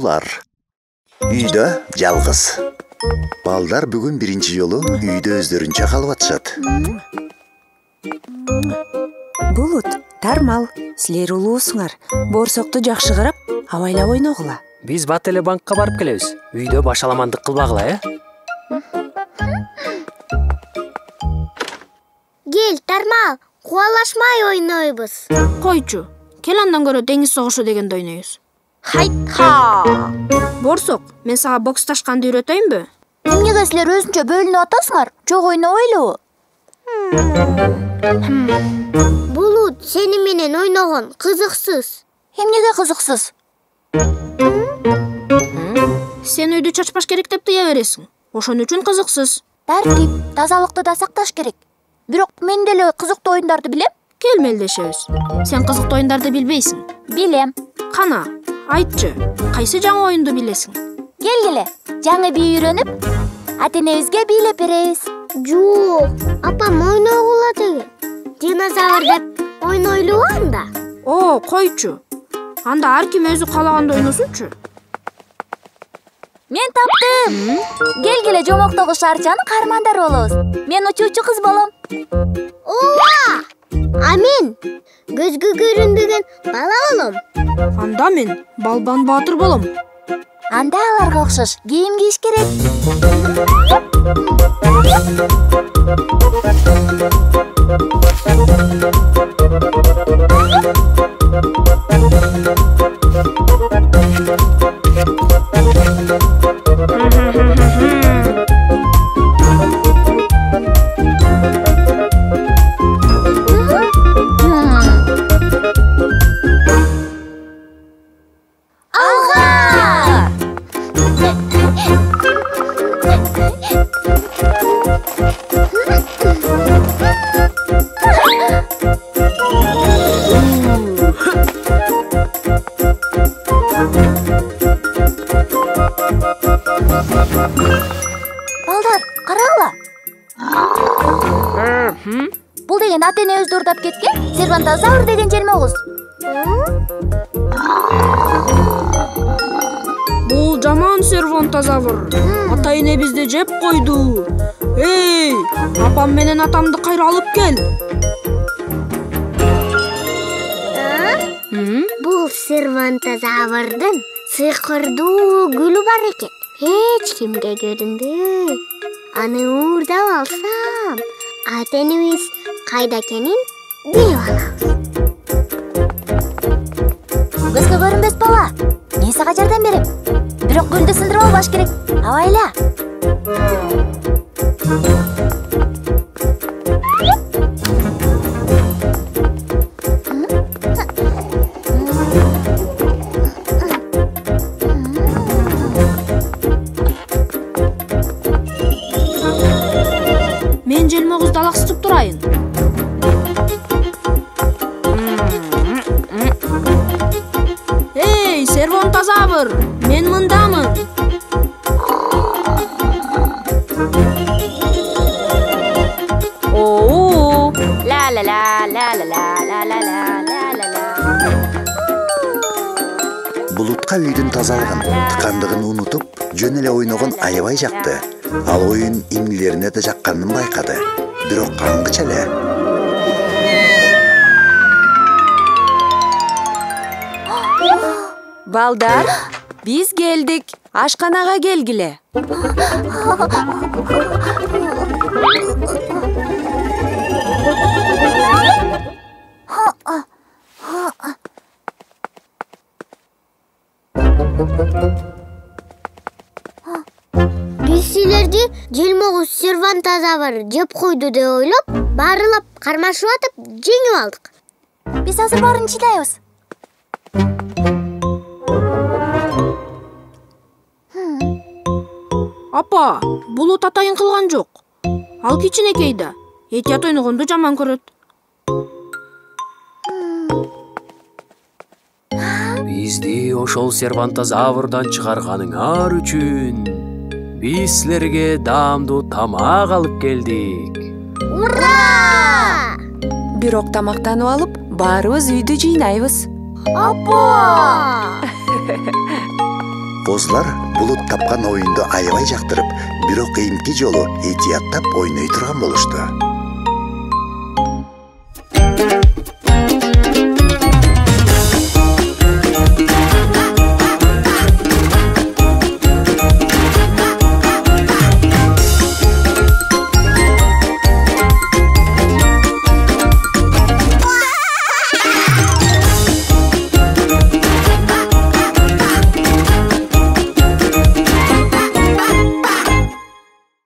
балдар. Үйдө жалгыз. Балдар бүгүн биринчи жолу үйдө өздөрүнчө калып атышат. Булут, Тармал, силер улуусуңар. Борсокту жакшы карап, абайлап ойногула. Биз бат эле банкка барып келебиз. Үйдө башаламандык кылбагыла, Кел, Тармал, кубалашмай ойнойбуз. Койчу, кел андан көрө деңиз согушу дегенди ойнойбуз. Хайка! Борсок, мен сага бокс ташканды үйрөтөйүнбү? Эмнеге силер өзүнчө бөлүнүп атасыңар? Жок ойнобойлубу? Булут, сени менен ойногон кызыксыз. Эмнеге кызыксыз? Сен үйдү чачпаш керек деп тыя бересиң. Ошон үчүн кызыксыз. Тартип, тазалыкты да сакташ керек. Бирок мен деле кызыктуу оюндарды билем. Кел мелдешебиз. Сен кызыктуу оюндарды билбейсиң. Билем. Кана, айтчы, кайсы жаңы оюнду билесиң? Келгиле, жаңы бий үйрөнүп, ата-энебизге бийлеп беребиз. Жок, апам ойногула деген. Динозавр деп ойнойлубу анда? О, койчу. Анда ар ким өзү каалаганда ойносунчу. Мен таптым. Келгиле, жомоктогу шарчанын каармандары болобуз. Мен учуучу кыз болом. Ооба! А мен көзгө көрүнбөгөн бала болом. Анда мен Балбан Баатыр болом. Анда аларга окшош кийим кийиш керек. Балдар, карагыла. Бул деген ата-энебизди урдап кеткен сервантозавр деген желмогуз. Бул жаман сервантозавр. Ата-энебизди жеп койду. Эй, апам менен атамды кайра алып кел. Бул сервантозаврдын сыйкырдуу гүлү бар экен. Эч кимге көрүнбөй. Аны уурдап алсам, ата-энебиз кайда экенин билип алабыз. Көзгө көрүнбөс бала. Мен сага жардам берем. Бирок гүлдү сындырып албаш керек. Абайла. Мен желмогузду алаксытып турайын. Эй, сервантозавр, мен мындамын. Оу, ла-ла-ла-ла-ла-ла-ла-ла-ла-ла-ла. Булутка үйдүн тазалыгын, тыкандыгын унутуп, жөн эле ойногон аябай жакты. Ал оюн имнилерине да жакканын байкады. Бирок каңгыча эле. Балдар, биз келдик. Ашканага келгиле. Биз силерди желмогуз сервантозавр жеп койду деп ойлоп, баарылап кармашып атып жеңип алдык. Биз азыр баарын чыдайбыз. Апа, Булут атайын кылган жок. Ал кичинекей да. Этият ойногонду жаман көрөт. Бизди ошол сервантозаврдан чыгарганыңар үчүн биз силерге даамдуу тамак алып келдик. Ура! Бирок тамактанып алып, баарыбыз үйдү жыйнайбыз. Апа! Козулар Булут тапкан оюнду аябай жактырып, бирок кийинки жолу этияттап ойной турган болушту.